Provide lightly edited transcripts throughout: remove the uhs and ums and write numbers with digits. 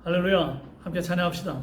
할렐루야. 함께 찬양합시다.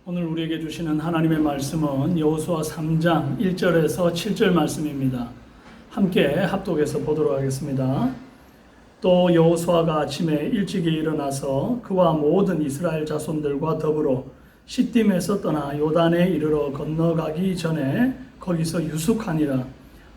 오늘 우리에게 주시는 하나님의 말씀은 여호수아 3장 1절에서 7절 말씀입니다. 함께 합독해서 보도록 하겠습니다. 또 여호수아가 아침에 일찍이 일어나서 그와 모든 이스라엘 자손들과 더불어 시딤에서 떠나 요단에 이르러 건너가기 전에 거기서 유숙하니라.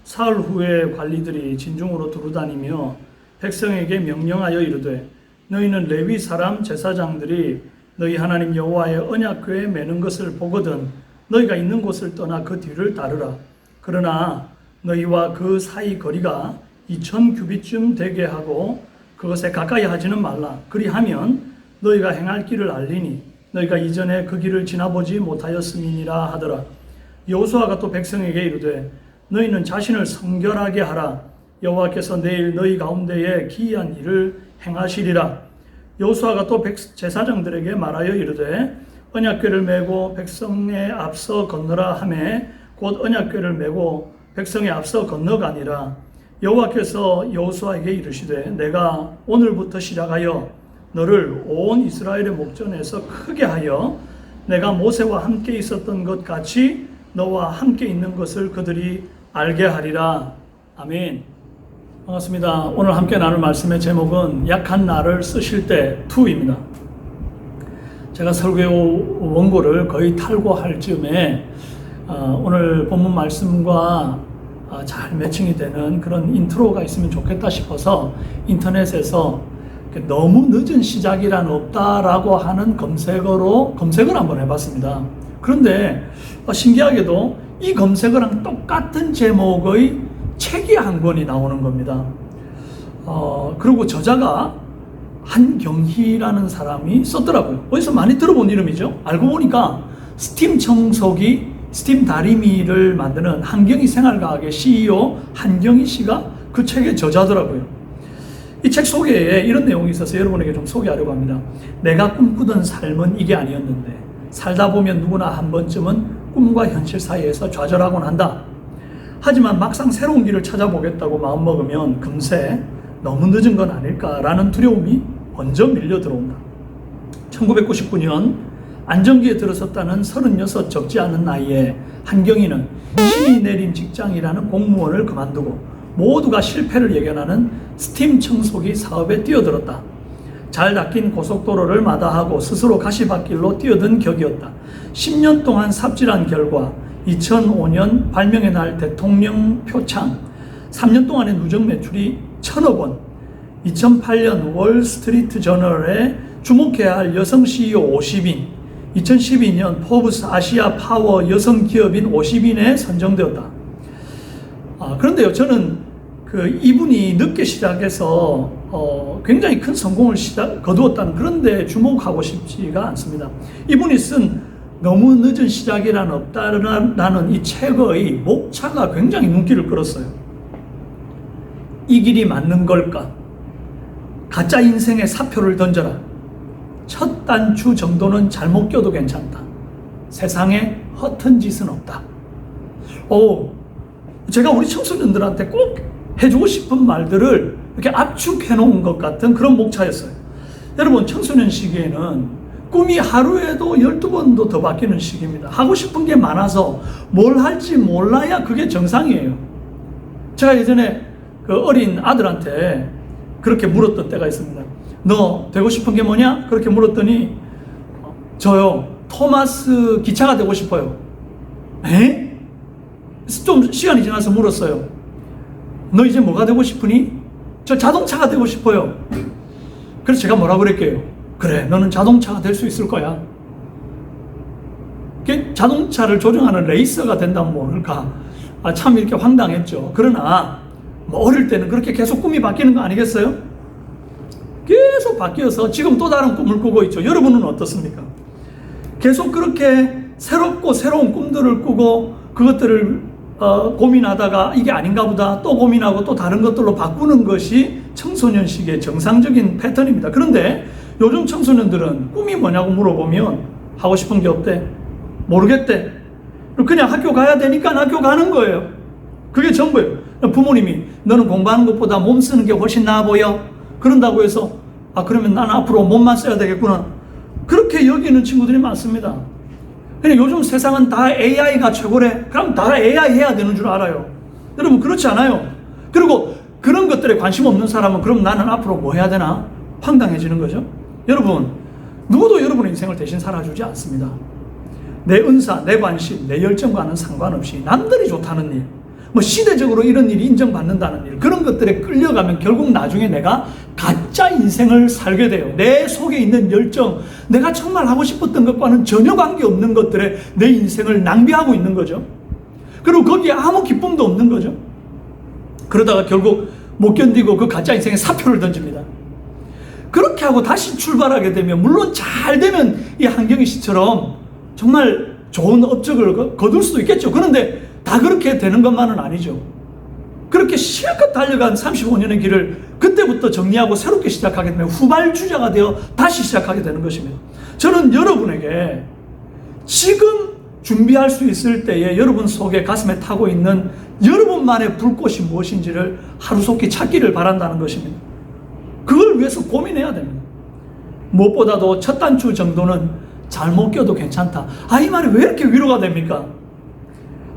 사흘 후에 관리들이 진중으로 두루다니며 백성에게 명령하여 이르되 너희는 레위 사람 제사장들이 너희 하나님 여호와의 언약궤에 매는 것을 보거든 너희가 있는 곳을 떠나 그 뒤를 따르라. 그러나 너희와 그 사이 거리가 2000규빗쯤 되게 하고 그것에 가까이 하지는 말라. 그리하면 너희가 행할 길을 알리니 너희가 이전에 그 길을 지나보지 못하였음이니라 하더라. 여호수아가 또 백성에게 이르되 너희는 자신을 성결하게 하라. 여호와께서 내일 너희 가운데에 기이한 일을 행하시리라. 여호수아가 또 제사장들에게 말하여 이르되 언약궤를 메고 백성에 앞서 건너라 하매 곧 언약궤를 메고 백성에 앞서 건너가니라. 여호와께서 여호수아에게 이르시되 내가 오늘부터 시작하여 너를 온 이스라엘의 목전에서 크게 하여 내가 모세와 함께 있었던 것 같이 너와 함께 있는 것을 그들이 알게 하리라. 아멘. 반갑습니다. 오늘 함께 나눌 말씀의 제목은 약한 나를 쓰실 때 2입니다. 제가 설교 원고를 거의 탈고할 즈음에 오늘 본문 말씀과 잘 매칭이 되는 그런 인트로가 있으면 좋겠다 싶어서 인터넷에서 너무 늦은 시작이란 없다라고 하는 검색을 한번 해봤습니다. 그런데 신기하게도 이 검색어랑 똑같은 제목의 책이 한 권이 나오는 겁니다. 그리고 저자가 한경희라는 사람이 썼더라고요. 어디서 많이 들어본 이름이죠. 알고 보니까 스팀 청소기, 스팀 다리미를 만드는 한경희 생활과학의 CEO 한경희 씨가 그 책의 저자더라고요. 이 책 소개에 이런 내용이 있어서 여러분에게 좀 소개하려고 합니다. 내가 꿈꾸던 삶은 이게 아니었는데 살다 보면 누구나 한 번쯤은 꿈과 현실 사이에서 좌절하곤 한다. 하지만 막상 새로운 길을 찾아보겠다고 마음먹으면 금세 너무 늦은 건 아닐까라는 두려움이 먼저 밀려 들어온다. 1999년 안정기에 들어섰다는 36 적지 않은 나이에 한경희는 신이 내린 직장이라는 공무원을 그만두고 모두가 실패를 예견하는 스팀 청소기 사업에 뛰어들었다. 잘 닦인 고속도로를 마다하고 스스로 가시밭길로 뛰어든 격이었다. 10년 동안 삽질한 결과 2005년 발명의 날 대통령 표창, 3년 동안의 누적 매출이 1,000억 원, 2008년 월스트리트 저널에 주목해야 할 여성 CEO 50인, 2012년 포브스 아시아 파워 여성 기업인 50인에 선정되었다. 그런데요, 저는 이분이 늦게 시작해서 굉장히 큰 성공을 거두었다는 그런데 주목하고 싶지가 않습니다. 이분이 쓴 너무 늦은 시작이란 없다라는 이 책의 목차가 굉장히 눈길을 끌었어요. 이 길이 맞는 걸까? 가짜 인생의 사표를 던져라. 첫 단추 정도는 잘못 껴도 괜찮다. 세상에 허튼 짓은 없다. 제가 우리 청소년들한테 꼭 해주고 싶은 말들을 이렇게 압축해 놓은 것 같은 그런 목차였어요. 여러분, 청소년 시기에는 꿈이 하루에도 12번도 더 바뀌는 시기입니다. 하고 싶은 게 많아서 뭘 할지 몰라야 그게 정상이에요. 제가 예전에 그 어린 아들한테 그렇게 물었던 때가 있습니다. 너 되고 싶은 게 뭐냐? 그렇게 물었더니 저요, 토마스 기차가 되고 싶어요. 에? 좀 시간이 지나서 물었어요. 너 이제 뭐가 되고 싶으니? 저 자동차가 되고 싶어요. 그래서 제가 뭐라 그랬게요? 그래, 너는 자동차가 될 수 있을 거야. 자동차를 조종하는 레이서가 된다면 모를까. 참 이렇게 황당했죠. 그러나 어릴 때는 그렇게 계속 꿈이 바뀌는 거 아니겠어요? 계속 바뀌어서 지금 또 다른 꿈을 꾸고 있죠. 여러분은 어떻습니까? 계속 그렇게 새롭고 새로운 꿈들을 꾸고 그것들을 고민하다가 이게 아닌가 보다 또 고민하고 또 다른 것들로 바꾸는 것이 청소년 시기의 정상적인 패턴입니다. 그런데 요즘 청소년들은 꿈이 뭐냐고 물어보면 하고 싶은 게 없대. 모르겠대. 그냥 학교 가야 되니까 학교 가는 거예요. 그게 전부예요. 부모님이 너는 공부하는 것보다 몸 쓰는 게 훨씬 나아 보여. 그런다고 해서 그러면 나는 앞으로 몸만 써야 되겠구나. 그렇게 여기는 친구들이 많습니다. 그냥 요즘 세상은 다 AI가 최고래. 그럼 다 AI 해야 되는 줄 알아요. 여러분, 그렇지 않아요. 그리고 그런 것들에 관심 없는 사람은 그럼 나는 앞으로 뭐 해야 되나? 황당해지는 거죠. 여러분, 누구도 여러분의 인생을 대신 살아주지 않습니다. 내 은사, 내 관심, 내 열정과는 상관없이 남들이 좋다는 일, 시대적으로 이런 일이 인정받는다는 일, 그런 것들에 끌려가면 결국 나중에 내가 가짜 인생을 살게 돼요. 내 속에 있는 열정, 내가 정말 하고 싶었던 것과는 전혀 관계없는 것들에 내 인생을 낭비하고 있는 거죠. 그리고 거기에 아무 기쁨도 없는 거죠. 그러다가 결국 못 견디고 그 가짜 인생에 사표를 던집니다. 그렇게 하고 다시 출발하게 되면, 물론 잘 되면 이 한경희 씨처럼 정말 좋은 업적을 거둘 수도 있겠죠. 그런데 다 그렇게 되는 것만은 아니죠. 그렇게 실컷 달려간 35년의 길을 그때부터 정리하고 새롭게 시작하게 되면 후발주자가 되어 다시 시작하게 되는 것입니다. 저는 여러분에게 지금 준비할 수 있을 때에 여러분 속에 가슴에 타고 있는 여러분만의 불꽃이 무엇인지를 하루속히 찾기를 바란다는 것입니다. 그걸 위해서 고민해야 됩니다. 무엇보다도 첫 단추 정도는 잘못 껴도 괜찮다. 이 말이 왜 이렇게 위로가 됩니까?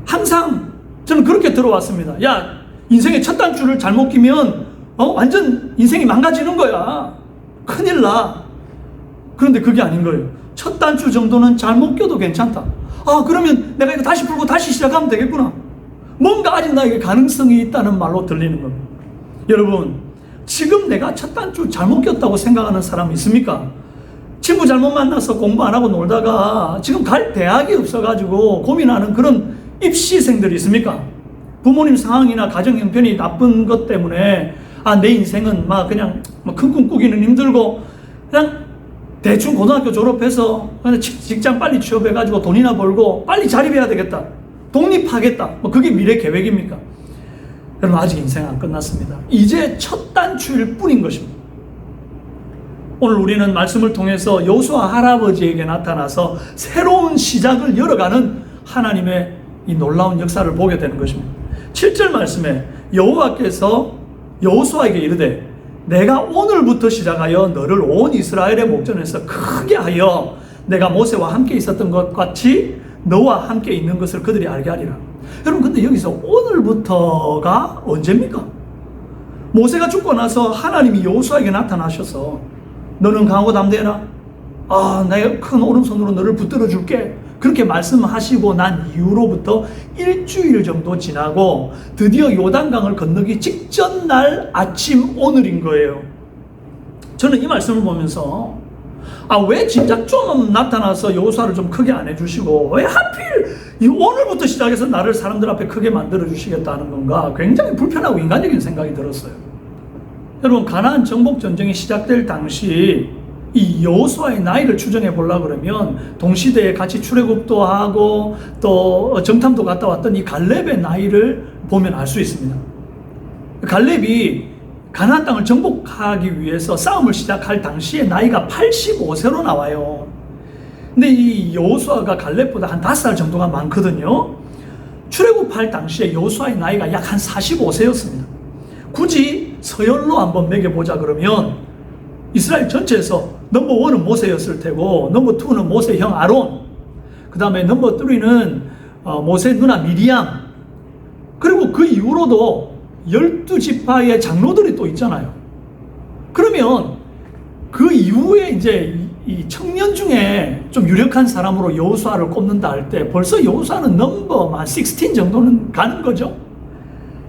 항상 저는 그렇게 들어왔습니다. 야, 인생의 첫 단추를 잘못 끼면 완전 인생이 망가지는 거야. 큰일 나. 그런데 그게 아닌 거예요. 첫 단추 정도는 잘못 껴도 괜찮다. 그러면 내가 이거 다시 풀고 다시 시작하면 되겠구나. 뭔가 아직 나에게 가능성이 있다는 말로 들리는 겁니다. 여러분, 지금 내가 첫 단추 잘못 꼈다고 생각하는 사람 있습니까? 친구 잘못 만나서 공부 안 하고 놀다가 지금 갈 대학이 없어가지고 고민하는 그런 입시생들이 있습니까? 부모님 상황이나 가정 형편이 나쁜 것 때문에 내 인생은 그냥 큰 꿈 꾸기는 힘들고 그냥 대충 고등학교 졸업해서 그냥 직장 빨리 취업해가지고 돈이나 벌고 빨리 자립해야 되겠다. 독립하겠다. 그게 미래 계획입니까? 여러분, 아직 인생 안 끝났습니다. 이제 첫 단추일 뿐인 것입니다. 오늘 우리는 말씀을 통해서 여호수아 할아버지에게 나타나서 새로운 시작을 열어가는 하나님의 이 놀라운 역사를 보게 되는 것입니다. 7절 말씀에 여호와께서 여호수아에게 이르되 내가 오늘부터 시작하여 너를 온 이스라엘의 목전에서 크게 하여 내가 모세와 함께 있었던 것 같이 너와 함께 있는 것을 그들이 알게 하리라. 여러분, 근데 여기서 오늘부터가 언제입니까? 모세가 죽고 나서 하나님이 여호수아에게 나타나셔서 너는 강하고 담대해라. 내가 큰 오른손으로 너를 붙들어 줄게. 그렇게 말씀하시고 난 이후로부터 일주일 정도 지나고 드디어 요단강을 건너기 직전 날 아침 오늘인 거예요. 저는 이 말씀을 보면서 왜 진작 좀 나타나서 여호수아를 좀 크게 안 해주시고 왜 하필 오늘부터 시작해서 나를 사람들 앞에 크게 만들어 주시겠다는 건가, 굉장히 불편하고 인간적인 생각이 들었어요. 여러분, 가나안 정복 전쟁이 시작될 당시 이 여호수아의 나이를 추정해 보려고 그러면 동시대에 같이 출애굽도 하고 또 정탐도 갔다 왔던 이 갈렙의 나이를 보면 알 수 있습니다. 갈렙이 가나안 땅을 정복하기 위해서 싸움을 시작할 당시에 나이가 85세로 나와요. 근데 이 여호수아가 갈렙보다 한 5살 정도가 많거든요. 출애굽할 당시에 여호수아의 나이가 약 한 45세였습니다. 굳이 서열로 한번 매겨보자 그러면 이스라엘 전체에서 넘버 1은 모세였을 테고, 넘버 2는 모세 형 아론, 그 다음에 넘버 3는 모세 누나 미리암, 그리고 그 이후로도 12지파의 장로들이 또 있잖아요. 그러면 그 이후에 이제 이 청년 중에 좀 유력한 사람으로 여호수아를 꼽는다 할 때 벌써 여호수아는 넘버 16 정도는 가는 거죠.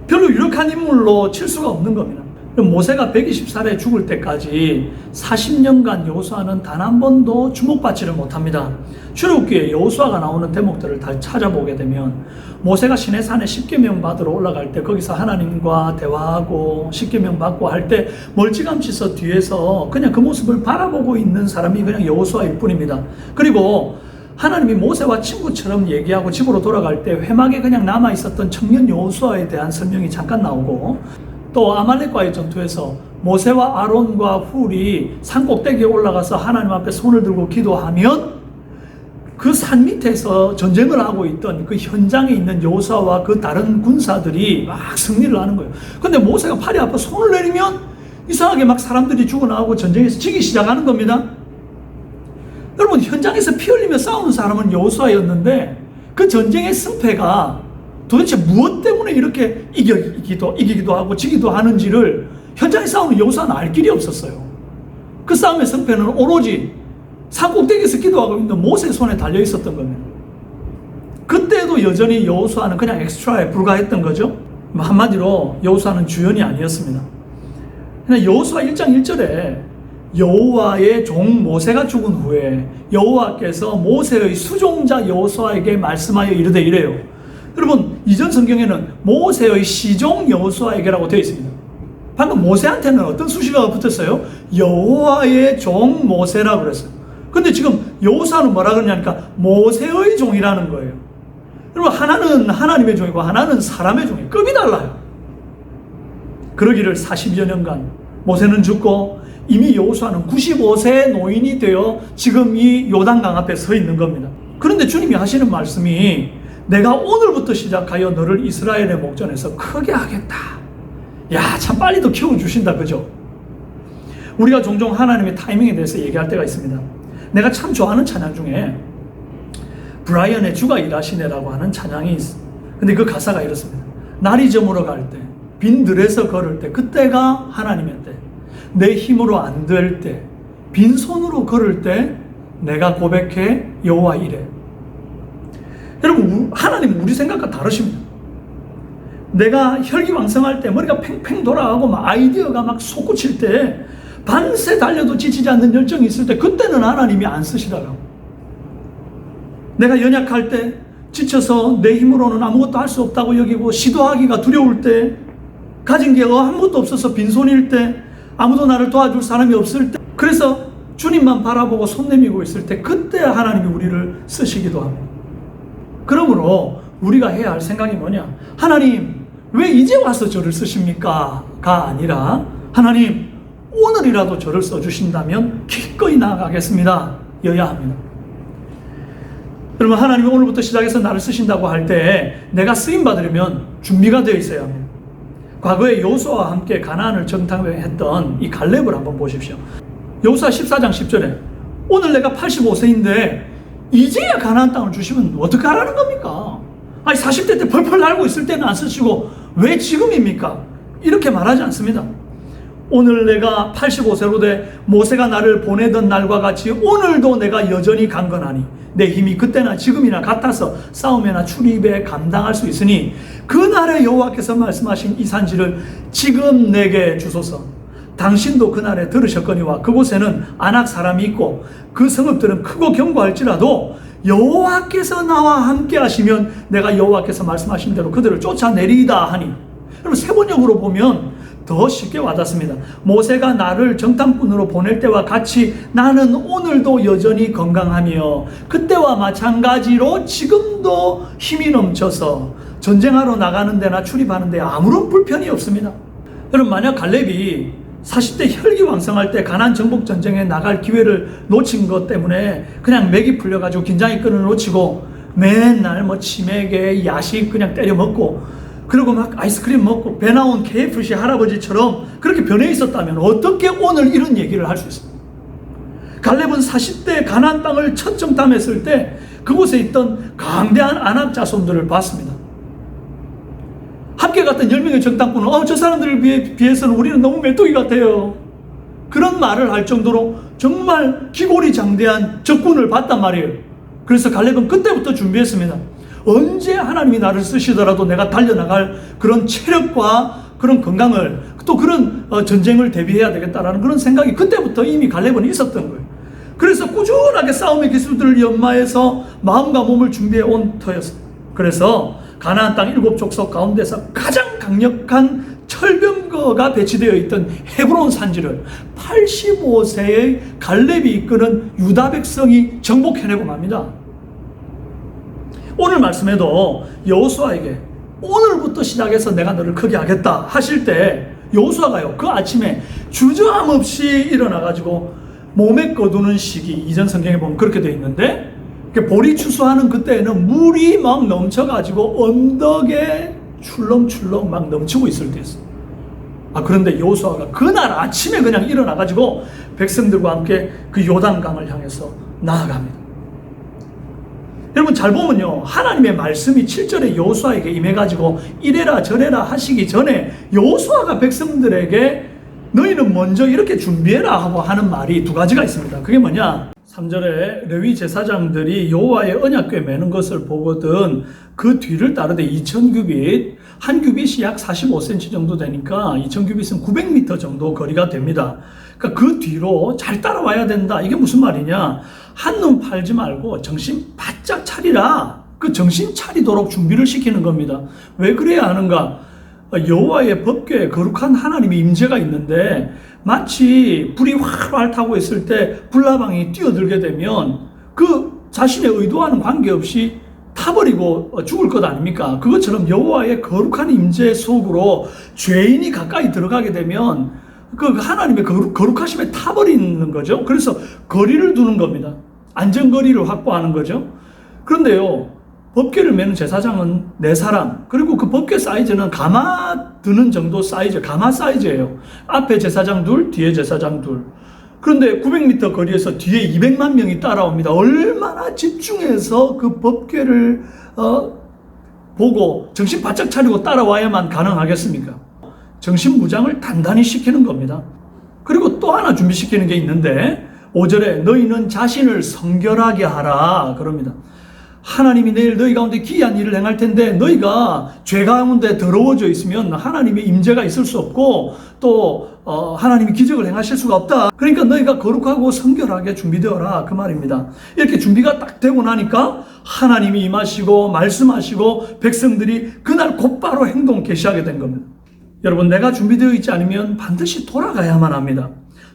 별로 유력한 인물로 칠 수가 없는 겁니다. 모세가 120살에 죽을 때까지 40년간 여호수아는 단 한 번도 주목받지를 못합니다. 출애굽기에 여호수아가 나오는 대목들을 다 찾아보게 되면 모세가 시내산에 십계명 받으러 올라갈 때 거기서 하나님과 대화하고 십계명 받고 할 때 멀찌감치서 뒤에서 그냥 그 모습을 바라보고 있는 사람이 그냥 여호수아일 뿐입니다. 그리고 하나님이 모세와 친구처럼 얘기하고 집으로 돌아갈 때 회막에 그냥 남아있었던 청년 여호수아에 대한 설명이 잠깐 나오고, 또 아말렉과의 전투에서 모세와 아론과 훌이 산 꼭대기에 올라가서 하나님 앞에 손을 들고 기도하면 그 산 밑에서 전쟁을 하고 있던 그 현장에 있는 여호수아와 그 다른 군사들이 막 승리를 하는 거예요. 근데 모세가 팔이 아파 손을 내리면 이상하게 막 사람들이 죽어나가고 전쟁에서 지기 시작하는 겁니다. 여러분, 현장에서 피 흘리며 싸우는 사람은 여호수아였는데 그 전쟁의 승패가 도대체 무엇 때문에 이렇게 이기기도 하고 지기도 하는지를 현장에 싸우는 여호수아는 알 길이 없었어요. 그 싸움의 승패는 오로지 산 꼭대기에서 기도하고 있는 모세의 손에 달려 있었던 겁니다. 그때도 여전히 여호수아는 그냥 엑스트라에 불과했던 거죠. 한마디로 여호수아는 주연이 아니었습니다. 여호수아 1장 1절에 여호와의 종 모세가 죽은 후에 여호와께서 모세의 수종자 여호수아에게 말씀하여 이르되 이래요. 여러분, 이전 성경에는 모세의 시종 여호수아에게라고 되어 있습니다. 방금 모세한테는 어떤 수식어가 붙었어요? 여호와의 종 모세라고 그랬어요. 근데 지금 여호수아는 뭐라 그러냐니까 모세의 종이라는 거예요. 여러분, 하나는 하나님의 종이고 하나는 사람의 종이에요. 급이 달라요. 그러기를 40여 년간 모세는 죽고 이미 여호수아는 95세 노인이 되어 지금 이 요단강 앞에 서 있는 겁니다. 그런데 주님이 하시는 말씀이 내가 오늘부터 시작하여 너를 이스라엘의 목전에서 크게 하겠다. 야, 참 빨리도 키워주신다, 그죠? 우리가 종종 하나님의 타이밍에 대해서 얘기할 때가 있습니다. 내가 참 좋아하는 찬양 중에 브라이언의 주가 일하시네라고 하는 찬양이 있어. 근데 그 가사가 이렇습니다. 날이 저물어 갈 때, 빈들에서 걸을 때, 그때가 하나님의 때. 내 힘으로 안 될 때, 빈손으로 걸을 때 내가 고백해 여호와 이래. 여러분, 하나님은 우리 생각과 다르십니다. 내가 혈기왕성할 때, 머리가 팽팽 돌아가고 막 아이디어가 막 솟구칠 때, 반세 달려도 지치지 않는 열정이 있을 때, 그때는 하나님이 안 쓰시더라고. 내가 연약할 때, 지쳐서 내 힘으로는 아무것도 할 수 없다고 여기고 시도하기가 두려울 때, 가진 게 아무것도 없어서 빈손일 때, 아무도 나를 도와줄 사람이 없을 때, 그래서 주님만 바라보고 손 내밀고 있을 때, 그때 하나님이 우리를 쓰시기도 합니다. 그러므로 우리가 해야 할 생각이 뭐냐? 하나님, 왜 이제 와서 저를 쓰십니까? 가 아니라 하나님, 오늘이라도 저를 써주신다면 기꺼이 나아가겠습니다. 여야 합니다. 여러분, 하나님이 오늘부터 시작해서 나를 쓰신다고 할 때 내가 쓰임받으려면 준비가 되어 있어야 합니다. 과거에 여호수아와 함께 가나안을 정탐했던 이 갈렙을 한번 보십시오. 여호수아 14장 10절에 오늘 내가 85세인데 이제야 가나안 땅을 주시면 어떻게 하라는 겁니까? 아니 40대 때 펄펄 날고 있을 때는 안 쓰시고 왜 지금입니까? 이렇게 말하지 않습니다. 오늘 내가 85세로 돼 모세가 나를 보내던 날과 같이 오늘도 내가 여전히 강건하니 내 힘이 그때나 지금이나 같아서 싸움이나 출입에 감당할 수 있으니 그날에 여호와께서 말씀하신 이 산지를 지금 내게 주소서. 당신도 그날에 들으셨거니와 그곳에는 아낙 사람이 있고 그 성읍들은 크고 견고할지라도 여호와께서 나와 함께 하시면 내가 여호와께서 말씀하신 대로 그들을 쫓아내리이다 하니. 여러분 세번역으로 보면 더 쉽게 와닿습니다. 모세가 나를 정탐꾼으로 보낼 때와 같이 나는 오늘도 여전히 건강하며 그때와 마찬가지로 지금도 힘이 넘쳐서 전쟁하러 나가는 데나 출입하는 데 아무런 불편이 없습니다. 여러분 만약 갈렙이 40대 혈기왕성할 때 가나안 정복 전쟁에 나갈 기회를 놓친 것 때문에 그냥 맥이 풀려가지고 긴장의 끈을 놓치고 맨날 뭐 치맥에 야식 그냥 때려 먹고 그리고 막 아이스크림 먹고 배 나온 KFC 할아버지처럼 그렇게 변해 있었다면 어떻게 오늘 이런 얘기를 할 수 있습니까? 갈렙은 40대 가나안 땅을 첫 정탐했을 때 그곳에 있던 강대한 아낙 자손들을 봤습니다. 함께 갔던 10명의 정탐꾼은 저 사람들에 비해서는 우리는 너무 메뚜기 같아요. 그런 말을 할 정도로 정말 기골이 장대한 적군을 봤단 말이에요. 그래서 갈렙은 그때부터 준비했습니다. 언제 하나님이 나를 쓰시더라도 내가 달려나갈 그런 체력과 그런 건강을 또 그런 전쟁을 대비해야 되겠다라는 그런 생각이 그때부터 이미 갈렙은 있었던 거예요. 그래서 꾸준하게 싸움의 기술들을 연마해서 마음과 몸을 준비해 온 터였어요. 그래서 가나안 땅 7족속 가운데서 가장 강력한 철병거가 배치되어 있던 헤브론 산지를 85세의 갈렙이 이끄는 유다 백성이 정복해내고 맙니다. 오늘 말씀에도 여호수아에게 오늘부터 시작해서 내가 너를 크게 하겠다 하실 때 여호수아가요 그 아침에 주저함없이 일어나가지고 몸에 거두는 시기 이전 성경에 보면 그렇게 되어 있는데 보리 추수하는 그때에는 물이 막 넘쳐가지고 언덕에 출렁출렁 막 넘치고 있을 때였어요. 그런데 여호수아가 그날 아침에 그냥 일어나가지고 백성들과 함께 그 요단강을 향해서 나아갑니다. 여러분 잘 보면요 하나님의 말씀이 7절에 여호수아에게 임해가지고 이래라 저래라 하시기 전에 여호수아가 백성들에게 너희는 먼저 이렇게 준비해라 하고 하는 말이 두 가지가 있습니다. 그게 뭐냐? 3절에 레위 제사장들이 여호와의 언약궤 매는 것을 보거든 그 뒤를 따르되 2000규빗 한 규빗이 약 45cm 정도 되니까 2000규빗은 900m 정도 거리가 됩니다. 그러니까 그 뒤로 잘 따라와야 된다. 이게 무슨 말이냐? 한눈 팔지 말고 정신 바짝 차리라. 그 정신 차리도록 준비를 시키는 겁니다. 왜 그래야 하는가? 여호와의 법궤에 거룩한 하나님의 임재가 있는데 마치 불이 활활 타고 있을 때 불나방이 뛰어들게 되면 그 자신의 의도와는 관계없이 타버리고 죽을 것 아닙니까? 그것처럼 여호와의 거룩한 임재 속으로 죄인이 가까이 들어가게 되면 그 하나님의 거룩하심에 타버리는 거죠. 그래서 거리를 두는 겁니다. 안전거리를 확보하는 거죠. 그런데요 법궤를 매는 제사장은 4사람 그리고 그 법궤 사이즈는 가마 드는 정도 사이즈 가마 사이즈예요. 앞에 제사장 둘 뒤에 제사장 둘. 그런데 900m 거리에서 뒤에 200만 명이 따라옵니다. 얼마나 집중해서 그 법궤를 보고 정신 바짝 차리고 따라와야만 가능하겠습니까? 정신무장을 단단히 시키는 겁니다. 그리고 또 하나 준비시키는 게 있는데 5절에 너희는 자신을 성결하게 하라 그럽니다. 하나님이 내일 너희 가운데 기이한 일을 행할 텐데 너희가 죄 가운데 더러워져 있으면 하나님의 임재가 있을 수 없고 또 하나님이 기적을 행하실 수가 없다. 그러니까 너희가 거룩하고 성결하게 준비되어라 그 말입니다. 이렇게 준비가 딱 되고 나니까 하나님이 임하시고 말씀하시고 백성들이 그날 곧바로 행동 개시하게 된 겁니다. 여러분 내가 준비되어 있지 않으면 반드시 돌아가야만 합니다.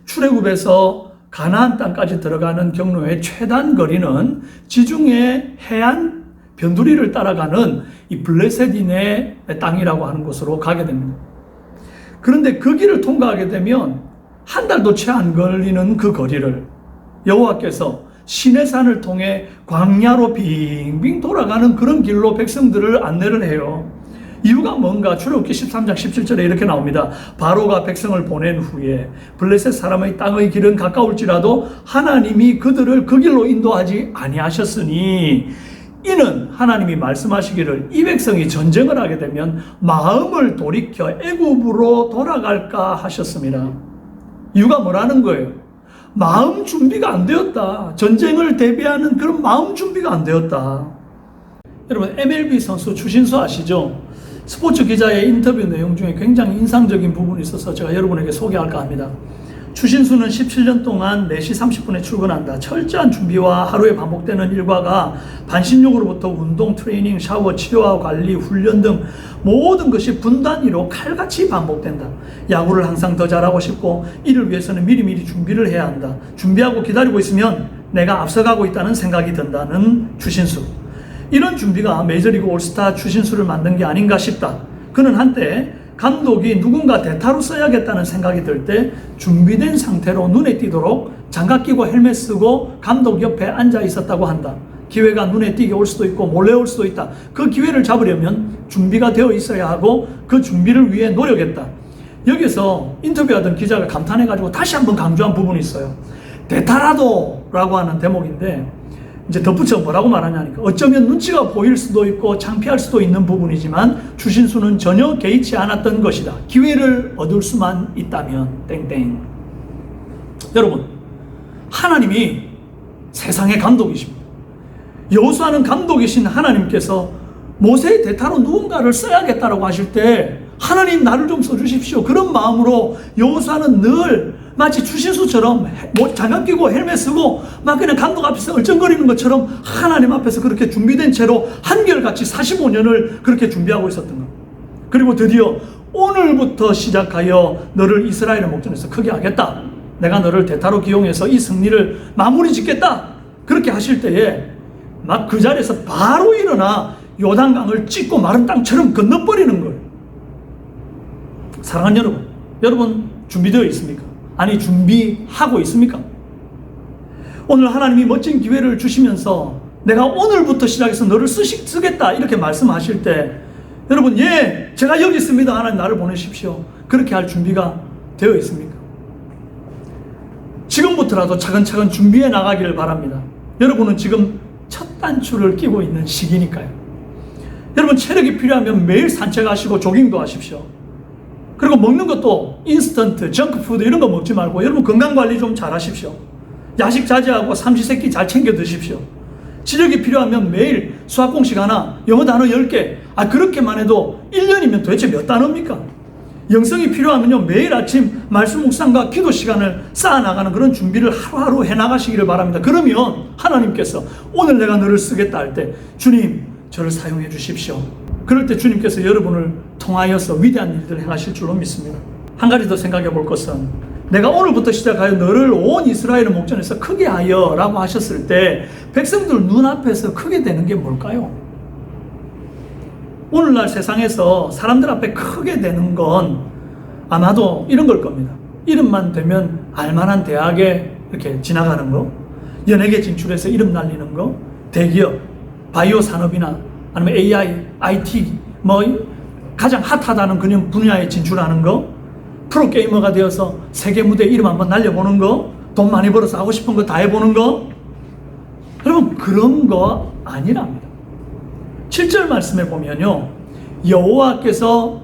출애굽에서 가나안 땅까지 들어가는 경로의 최단 거리는 지중해 해안 변두리를 따라가는 이 블레셋인의 땅이라고 하는 곳으로 가게 됩니다. 그런데 그 길을 통과하게 되면 한 달도 채 안 걸리는 그 거리를 여호와께서 시내산을 통해 광야로 빙빙 돌아가는 그런 길로 백성들을 안내를 해요. 이유가 뭔가? 출애굽기 13장 17절에 이렇게 나옵니다. 바로가 백성을 보낸 후에 블레셋 사람의 땅의 길은 가까울지라도 하나님이 그들을 그 길로 인도하지 아니하셨으니 이는 하나님이 말씀하시기를 이 백성이 전쟁을 하게 되면 마음을 돌이켜 애굽으로 돌아갈까 하셨습니다. 이유가 뭐라는 거예요? 마음 준비가 안 되었다. 전쟁을 대비하는 그런 마음 준비가 안 되었다. 여러분, MLB 선수 추신수 아시죠? 스포츠 기자의 인터뷰 내용 중에 굉장히 인상적인 부분이 있어서 제가 여러분에게 소개할까 합니다. 추신수는 17년 동안 4시 30분에 출근한다. 철저한 준비와 하루에 반복되는 일과가 반신욕으로부터 운동, 트레이닝, 샤워, 치료와 관리, 훈련 등 모든 것이 분단위로 칼같이 반복된다. 야구를 항상 더 잘하고 싶고 이를 위해서는 미리미리 준비를 해야 한다. 준비하고 기다리고 있으면 내가 앞서가고 있다는 생각이 든다는 추신수. 이런 준비가 메이저리그 올스타 추신수를 만든 게 아닌가 싶다. 그는 한때 감독이 누군가 대타로 써야겠다는 생각이 들 때 준비된 상태로 눈에 띄도록 장갑 끼고 헬멧 쓰고 감독 옆에 앉아 있었다고 한다. 기회가 눈에 띄게 올 수도 있고 몰래 올 수도 있다. 그 기회를 잡으려면 준비가 되어 있어야 하고 그 준비를 위해 노력했다. 여기서 인터뷰하던 기자가 감탄해가지고 다시 한번 강조한 부분이 있어요. 대타라도라고 하는 대목인데 이제 덧붙여 뭐라고 말하냐니까 어쩌면 눈치가 보일 수도 있고 창피할 수도 있는 부분이지만 추신수는 전혀 개의치 않았던 것이다. 기회를 얻을 수만 있다면 땡땡. 여러분, 하나님이 세상의 감독이십니다. 여호수아는 감독이신 하나님께서 모세의 대타로 누군가를 써야겠다라고 하실 때 하나님 나를 좀 써주십시오. 그런 마음으로 여호수아는 늘 마치 추신수처럼 장갑 끼고 헬멧 쓰고 막 그냥 감독 앞에서 얼쩡거리는 것처럼 하나님 앞에서 그렇게 준비된 채로 한결같이 45년을 그렇게 준비하고 있었던 것. 그리고 드디어 오늘부터 시작하여 너를 이스라엘의 목전에서 크게 하겠다. 내가 너를 대타로 기용해서 이 승리를 마무리 짓겠다. 그렇게 하실 때에 막 그 자리에서 바로 일어나 요단강을 찢고 마른 땅처럼 건너버리는 거예요. 사랑하는 여러분 준비되어 있습니까? 아니 준비하고 있습니까? 오늘 하나님이 멋진 기회를 주시면서 내가 오늘부터 시작해서 너를 쓰겠다 이렇게 말씀하실 때 여러분 예 제가 여기 있습니다. 하나님 나를 보내십시오. 그렇게 할 준비가 되어 있습니까? 지금부터라도 차근차근 준비해 나가기를 바랍니다. 여러분은 지금 첫 단추를 끼고 있는 시기니까요. 여러분 체력이 필요하면 매일 산책하시고 조깅도 하십시오. 그리고 먹는 것도 인스턴트, 정크푸드 이런 거 먹지 말고 여러분 건강관리 좀 잘 하십시오. 야식 자제하고 삼시세끼 잘 챙겨 드십시오. 지력이 필요하면 매일 수학 공식 하나, 영어 단어 10개. 그렇게만 해도 1년이면 도대체 몇 단어입니까? 영성이 필요하면요 매일 아침 말씀 묵상과 기도 시간을 쌓아나가는 그런 준비를 하루하루 해나가시기를 바랍니다. 그러면 하나님께서 오늘 내가 너를 쓰겠다 할 때 주님 저를 사용해 주십시오. 그럴 때 주님께서 여러분을 통하여서 위대한 일들을 행하실 줄로 믿습니다. 한 가지 더 생각해 볼 것은 내가 오늘부터 시작하여 너를 온 이스라엘의 목전에서 크게 하여 라고 하셨을 때 백성들 눈앞에서 크게 되는 게 뭘까요? 오늘날 세상에서 사람들 앞에 크게 되는 건 아마도 이런 걸 겁니다. 이름만 되면 알만한 대학에 이렇게 지나가는 거, 연예계 진출해서 이름 날리는 거, 대기업, 바이오 산업이나 아니면 AI, IT, 가장 핫하다는 그런 분야에 진출하는 거, 프로게이머가 되어서 세계 무대에 이름 한번 날려보는 거, 돈 많이 벌어서 하고 싶은 거 다 해보는 거, 여러분 그런 거 아니랍니다. 7절 말씀에 보면요 여호와께서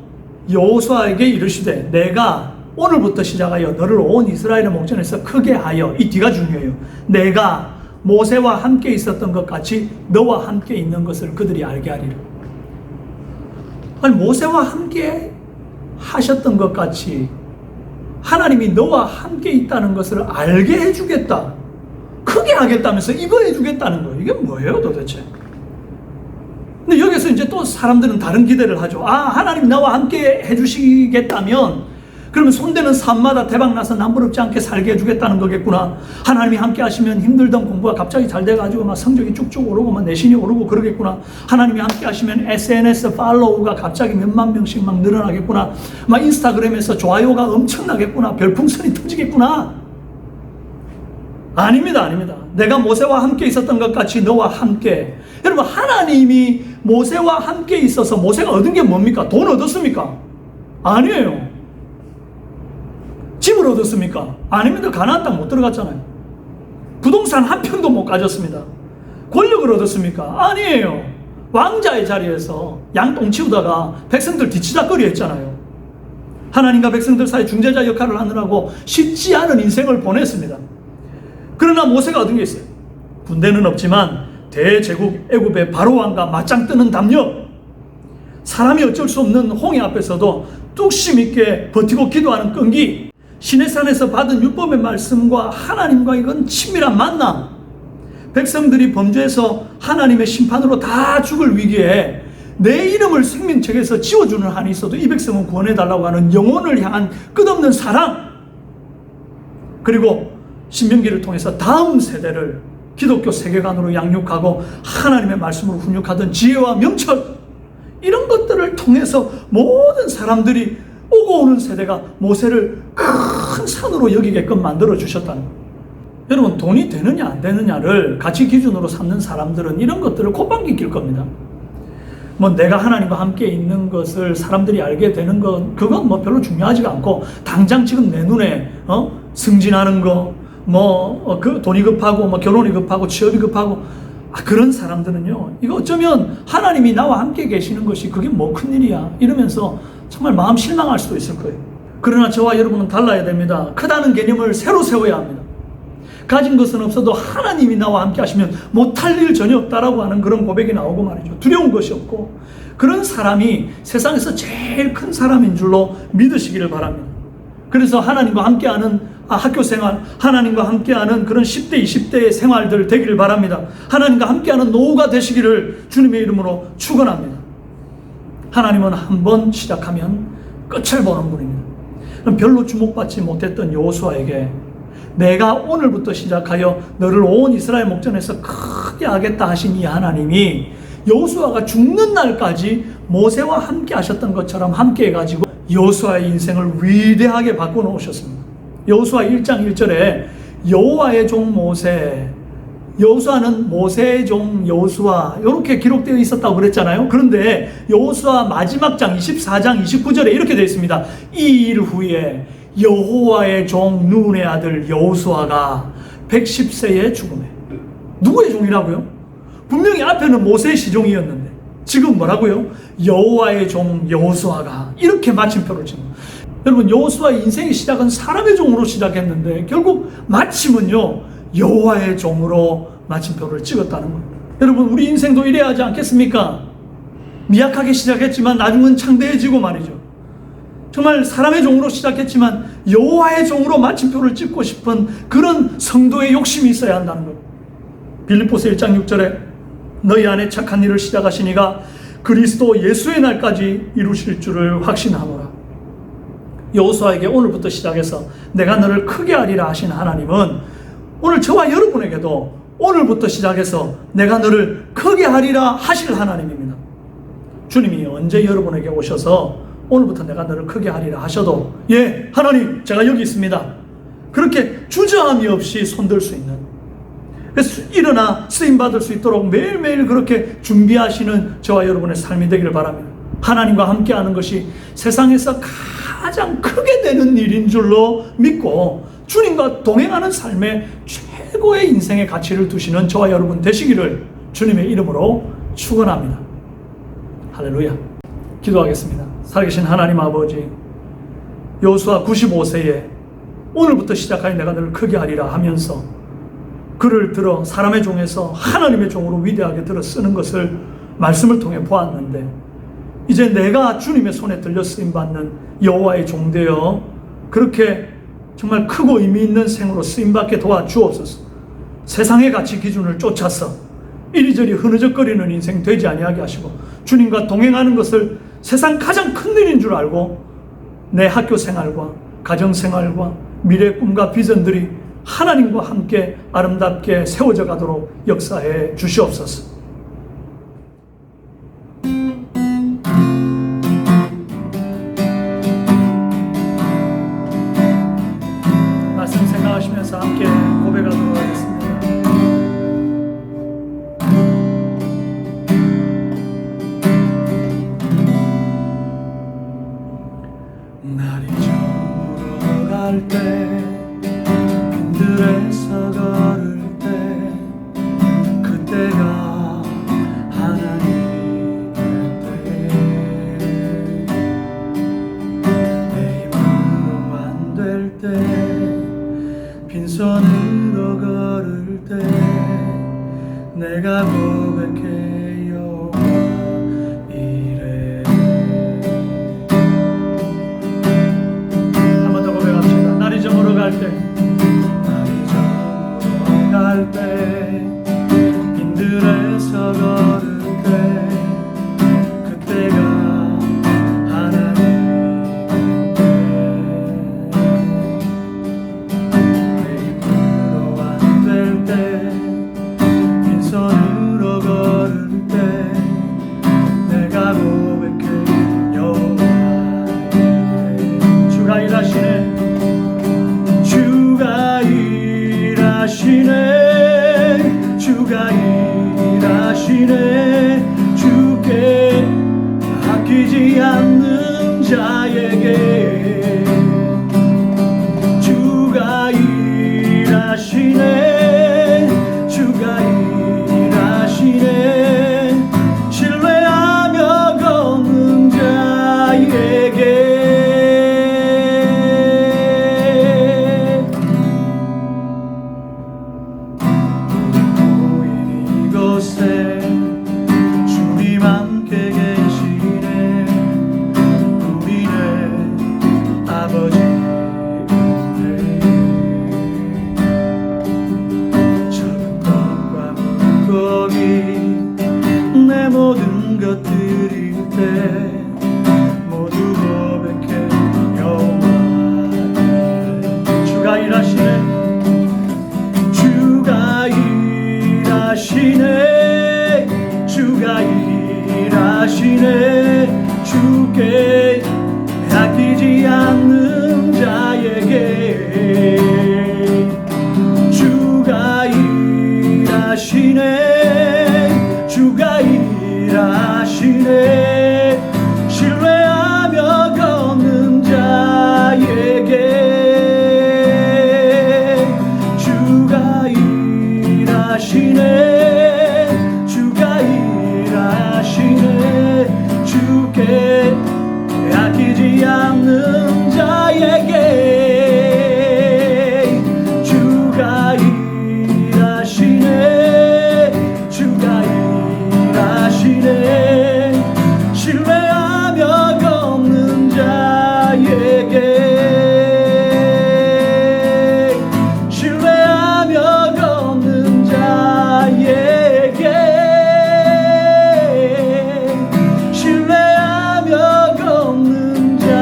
여호수아에게 이르시되 내가 오늘부터 시작하여 너를 온 이스라엘의 목전에서 크게 하여, 이 뒤가 중요해요. 내가 모세와 함께 있었던 것 같이 너와 함께 있는 것을 그들이 알게 하리라. 아니 모세와 함께 하셨던 것 같이 하나님이 너와 함께 있다는 것을 알게 해주겠다, 크게 하겠다면서 이거 해주겠다는 거예요. 이게 뭐예요 도대체? 근데 여기서 이제 또 사람들은 다른 기대를 하죠. 하나님 나와 함께 해주시겠다면 그러면 손대는 삶마다 대박나서 남부럽지 않게 살게 해주겠다는 거겠구나. 하나님이 함께 하시면 힘들던 공부가 갑자기 잘 돼가지고 막 성적이 쭉쭉 오르고 막 내신이 오르고 그러겠구나. 하나님이 함께 하시면 SNS 팔로우가 갑자기 몇만 명씩 막 늘어나겠구나. 막 인스타그램에서 좋아요가 엄청나겠구나. 별풍선이 터지겠구나. 아닙니다. 내가 모세와 함께 있었던 것 같이 너와 함께. 여러분 하나님이 모세와 함께 있어서 모세가 얻은 게 뭡니까? 돈 얻었습니까? 아니에요. 집을 얻었습니까? 아닙니다. 가나안 땅 못 들어갔잖아요. 부동산 한 평도 못 가졌습니다. 권력을 얻었습니까? 아니에요. 왕자의 자리에서 양똥 치우다가 백성들 뒤치다거리 했잖아요. 하나님과 백성들 사이 중재자 역할을 하느라고 쉽지 않은 인생을 보냈습니다. 그러나 모세가 얻은 게 있어요. 군대는 없지만 대제국 애굽의 바로왕과 맞짱 뜨는 담력, 사람이 어쩔 수 없는 홍해 앞에서도 뚝심 있게 버티고 기도하는 끈기, 시내산에서 받은 율법의 말씀과 하나님과 이건 친밀한 만남, 백성들이 범죄해서 하나님의 심판으로 다 죽을 위기에 내 이름을 생명책에서 지워주는 한이 있어도 이 백성은 구원해달라고 하는 영혼을 향한 끝없는 사랑, 그리고 신명기를 통해서 다음 세대를 기독교 세계관으로 양육하고 하나님의 말씀으로 훈육하던 지혜와 명철, 이런 것들을 통해서 모든 사람들이 오고 오는 세대가 모세를 큰 산으로 여기게끔 만들어 주셨다는 거예요. 여러분, 돈이 되느냐 안 되느냐를 가치 기준으로 삼는 사람들은 이런 것들을 콧방귀 낄 겁니다. 뭐 내가 하나님과 함께 있는 것을 사람들이 알게 되는 건 그건 뭐 별로 중요하지가 않고, 당장 지금 내 눈에 승진하는 거, 그 돈이 급하고 뭐 결혼이 급하고 취업이 급하고, 그런 사람들은요, 이거 어쩌면 하나님이 나와 함께 계시는 것이 그게 뭐 큰일이야 이러면서 정말 마음 실망할 수도 있을 거예요. 그러나 저와 여러분은 달라야 됩니다. 크다는 개념을 새로 세워야 합니다. 가진 것은 없어도 하나님이 나와 함께 하시면 못할 일 전혀 없다라고 하는 그런 고백이 나오고 말이죠. 두려운 것이 없고, 그런 사람이 세상에서 제일 큰 사람인 줄로 믿으시기를 바랍니다. 그래서 하나님과 함께하는 학교 생활, 하나님과 함께하는 그런 10대, 20대의 생활들 되기를 바랍니다. 하나님과 함께하는 노후가 되시기를 주님의 이름으로 축원합니다. 하나님은 한번 시작하면 끝을 보는 분입니다. 별로 주목받지 못했던 여호수아에게 내가 오늘부터 시작하여 너를 온 이스라엘 목전에서 크게 하겠다 하신 이 하나님이 여호수아가 죽는 날까지 모세와 함께 하셨던 것처럼 함께 해가지고 여호수아의 인생을 위대하게 바꿔놓으셨습니다. 여호수아 1장 1절에 여호와의 종 모세, 여호수아는 모세의 종 여호수아 이렇게 기록되어 있었다고 그랬잖아요. 그런데 여호수아 마지막 장 24장 29절에 이렇게 되어 있습니다. 이 일 후에 여호와의 종 눈의 아들 여호수아가 110세에 죽음에. 누구의 종이라고요? 분명히 앞에는 모세의 시종이었는데 지금 뭐라고요? 여호와의 종 여호수아가, 이렇게 마침표를 찍는. 여러분, 여호수아의 인생의 시작은 사람의 종으로 시작했는데 결국 마침은요 여호와의 종으로 마침표를 찍었다는 겁니다. 여러분, 우리 인생도 이래야 하지 않겠습니까? 미약하게 시작했지만 나중은 창대해지고 말이죠. 정말 사람의 종으로 시작했지만 여호와의 종으로 마침표를 찍고 싶은 그런 성도의 욕심이 있어야 한다는 겁니다. 빌립보서 1장 6절에 너희 안에 착한 일을 시작하신 이가 그리스도 예수의 날까지 이루실 줄을 확신하노라. 여호수아에게 오늘부터 시작해서 내가 너를 크게 하리라 하신 하나님은 오늘 저와 여러분에게도 오늘부터 시작해서 내가 너를 크게 하리라 하실 하나님입니다. 주님이 언제 여러분에게 오셔서 오늘부터 내가 너를 크게 하리라 하셔도, 예, 하나님 제가 여기 있습니다, 그렇게 주저함이 없이 손들 수 있는, 그래서 일어나 쓰임받을 수 있도록 매일매일 그렇게 준비하시는 저와 여러분의 삶이 되기를 바랍니다. 하나님과 함께하는 것이 세상에서 가장 크게 되는 일인 줄로 믿고 주님과 동행하는 삶에 최고의 인생의 가치를 두시는 저와 여러분 되시기를 주님의 이름으로 축원합니다. 할렐루야. 기도하겠습니다. 살아계신 하나님 아버지, 여호수아 95세에 오늘부터 시작하여 내가 너를 크게 하리라 하면서 그를 들어 사람의 종에서 하나님의 종으로 위대하게 들어 쓰는 것을 말씀을 통해 보았는데, 이제 내가 주님의 손에 들려 쓰임받는 여호와의 종되어 그렇게 정말 크고 의미 있는 생으로 쓰임받게 도와주옵소서. 세상의 가치 기준을 쫓아서 이리저리 흐느적거리는 인생 되지 아니하게 하시고, 주님과 동행하는 것을 세상 가장 큰 일인 줄 알고 내 학교 생활과 가정 생활과 미래 꿈과 비전들이 하나님과 함께 아름답게 세워져 가도록 역사해 주시옵소서. 말씀 생각하시면서 함께 고백하도록 하겠습니다. 날이 저물어갈 때, 빈들에서 걸을 때, 그때가 내가 고백해요 이래. 한 번 더 고백합시다. 날이 저물어 갈 때, 날이 저물어 갈 때, 빈들에서 걸을 때, 그때가 하나님 내 힘으로 안 될 때, 빈손으로 걸을 때, 내가 고백해 여호와 이래. 주가 일하시네, 주가 일하시네, 주가 일하시네. 주께 아끼지 않는 자에게 주가 일하시네, 주가 일하시네. 신뢰하며 걷는 자에게 이곳에 주님 함께 계시네. 우리네 아버지 적은 것과 물고기 내 모든 것 드릴 때 모두 고백해 여호와 이래. 주가 일하시네, 주가 일하시네, 주가 일하시네. 주께 아끼지 않는 자에게 주가 일하시네, 주가 일하시네. 신뢰하며 걷는 자에게 주가 일하시네, 주가 일하시네. 주께 아끼지 않는 자에게 주가 일하시네, 주가 일하시네. 신뢰하며 걷는 자에게 신뢰하며 걷는 자에게 신뢰하며 걷는 자에게.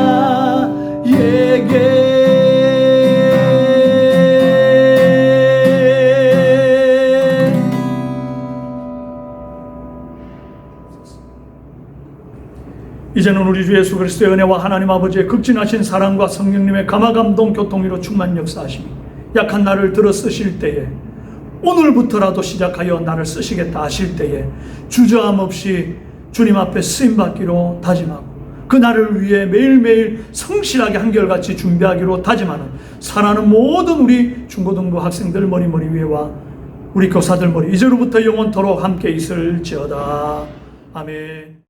이제는 우리 주 예수 그리스도의 은혜와 하나님 아버지의 극진하신 사랑과 성령님의 감화감동 교통으로 충만 역사하심이 약한 나를 들어 쓰실 때에, 오늘부터라도 시작하여 나를 쓰시겠다 하실 때에 주저함 없이 주님 앞에 쓰임받기로 다짐하고 그 날을 위해 매일매일 성실하게 한결같이 준비하기로 다짐하는 사랑하는 모든 우리 중고등부 학생들 머리 위에와 우리 교사들 머리 이제로부터 영원토록 함께 있을지어다. 아멘.